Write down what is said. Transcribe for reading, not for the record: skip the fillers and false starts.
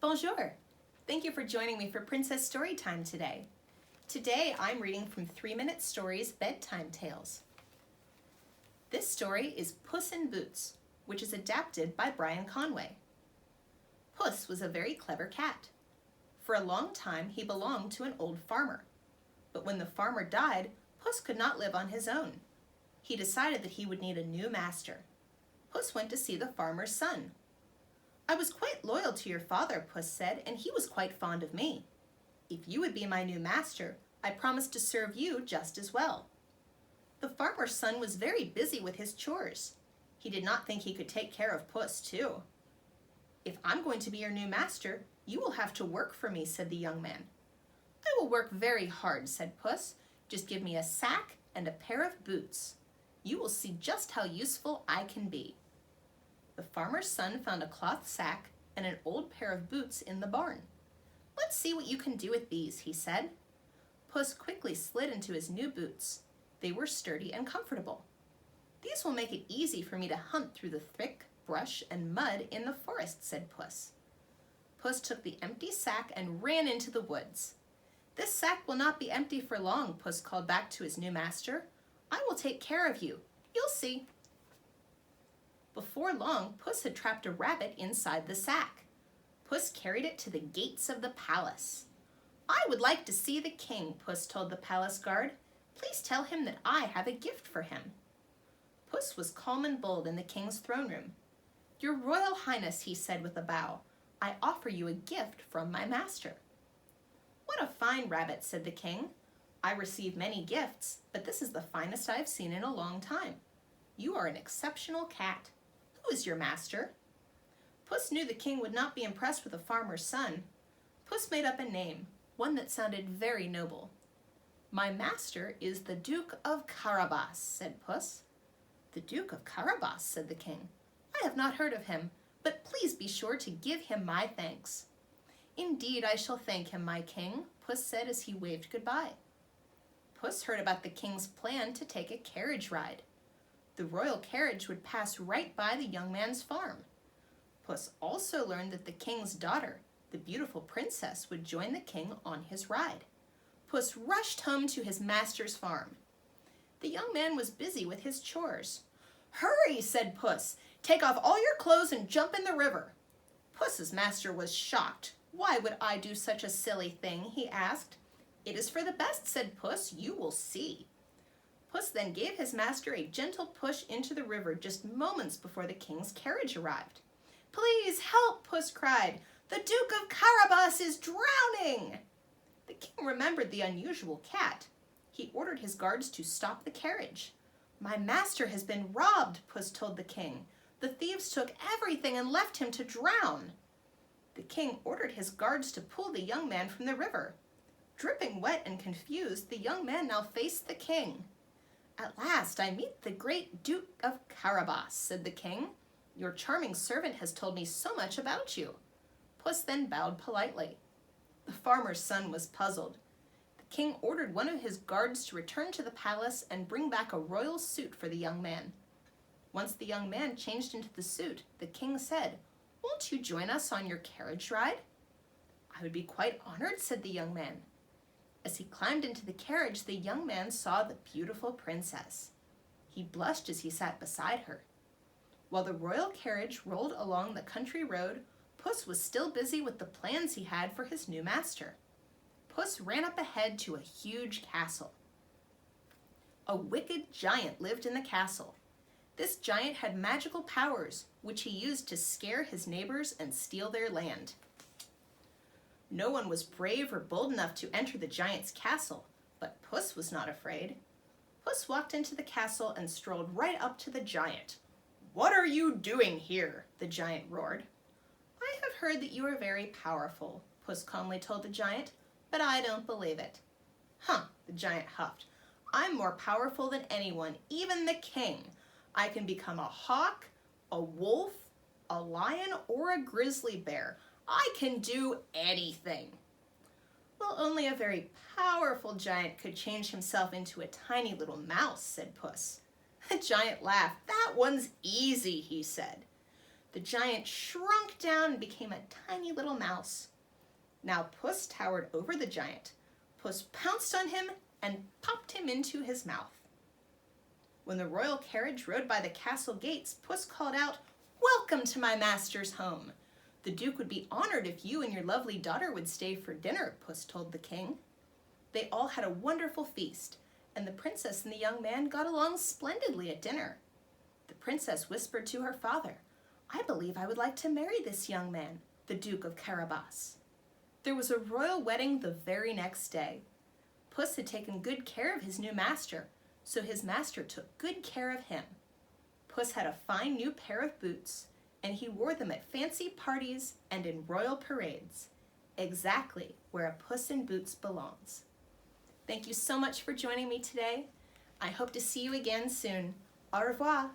Bonjour! Thank you for joining me for Princess Storytime today. Today I'm reading from 3-Minute Stories Bedtime Tales. This story is Puss in Boots, which is adapted by Brian Conway. Puss was a very clever cat. For a long time he belonged to an old farmer. But when the farmer died, Puss could not live on his own. He decided that he would need a new master. Puss went to see the farmer's son. "I was quite loyal to your father," Puss said, "and he was quite fond of me. If you would be my new master, I promise to serve you just as well." The farmer's son was very busy with his chores. He did not think he could take care of Puss, too. "If I'm going to be your new master, you will have to work for me," said the young man. "I will work very hard," said Puss. "Just give me a sack and a pair of boots. You will see just how useful I can be." The farmer's son found a cloth sack and an old pair of boots in the barn. "Let's see what you can do with these," he said. Puss quickly slid into his new boots. They were sturdy and comfortable. "These will make it easy for me to hunt through the thick brush and mud in the forest," said Puss. Puss took the empty sack and ran into the woods. "This sack will not be empty for long," Puss called back to his new master. "I will take care of you. You'll see." Before long, Puss had trapped a rabbit inside the sack. Puss carried it to the gates of the palace. "I would like to see the king," Puss told the palace guard. "Please tell him that I have a gift for him." Puss was calm and bold in the king's throne room. "Your Royal Highness," he said with a bow, "I offer you a gift from my master." "What a fine rabbit," said the king. "I receive many gifts, but this is the finest I've seen in a long time. You are an exceptional cat. Who is your master?" Puss knew the king would not be impressed with a farmer's son. Puss made up a name, one that sounded very noble. "My master is the Duke of Carabas," said Puss. "The Duke of Carabas," said the king. "I have not heard of him, but please be sure to give him my thanks." "Indeed, I shall thank him, my king," Puss said as he waved goodbye. Puss heard about the king's plan to take a carriage ride. The royal carriage would pass right by the young man's farm. Puss also learned that the king's daughter, the beautiful princess, would join the king on his ride. Puss rushed home to his master's farm. The young man was busy with his chores. "Hurry," said Puss. "Take off all your clothes and jump in the river." Puss's master was shocked. "Why would I do such a silly thing?" he asked. "It is for the best," said Puss. "You will see." Puss then gave his master a gentle push into the river just moments before the king's carriage arrived. "Please help," Puss cried. "The Duke of Carabas is drowning." The king remembered the unusual cat. He ordered his guards to stop the carriage. "My master has been robbed," Puss told the king. "The thieves took everything and left him to drown." The king ordered his guards to pull the young man from the river. Dripping wet and confused, the young man now faced the king. "At last I meet the great Duke of Carabas," said the king. "Your charming servant has told me so much about you." Puss then bowed politely. The farmer's son was puzzled. The king ordered one of his guards to return to the palace and bring back a royal suit for the young man. Once the young man changed into the suit, the king said, "Won't you join us on your carriage ride?" "I would be quite honored," said the young man. As he climbed into the carriage, the young man saw the beautiful princess. He blushed as he sat beside her. While the royal carriage rolled along the country road, Puss was still busy with the plans he had for his new master. Puss ran up ahead to a huge castle. A wicked giant lived in the castle. This giant had magical powers, which he used to scare his neighbors and steal their land. No one was brave or bold enough to enter the giant's castle, but Puss was not afraid. Puss walked into the castle and strolled right up to the giant. "What are you doing here?" the giant roared. "I have heard that you are very powerful," Puss calmly told the giant, "but I don't believe it." "Huh," the giant huffed. "I'm more powerful than anyone, even the king. I can become a hawk, a wolf, a lion, or a grizzly bear. I can do anything." "Well, only a very powerful giant could change himself into a tiny little mouse," said Puss. The giant laughed. "That one's easy," he said. The giant shrunk down and became a tiny little mouse. Now Puss towered over the giant. Puss pounced on him and popped him into his mouth. When the royal carriage rode by the castle gates, Puss called out, "Welcome to my master's home. The Duke would be honored if you and your lovely daughter would stay for dinner," Puss told the king. They all had a wonderful feast, and the princess and the young man got along splendidly at dinner. The princess whispered to her father, "I believe I would like to marry this young man, the Duke of Carabas." There was a royal wedding the very next day. Puss had taken good care of his new master, so his master took good care of him. Puss had a fine new pair of boots, and he wore them at fancy parties and in royal parades, exactly where a Puss in Boots belongs. Thank you so much for joining me today. I hope to see you again soon. Au revoir.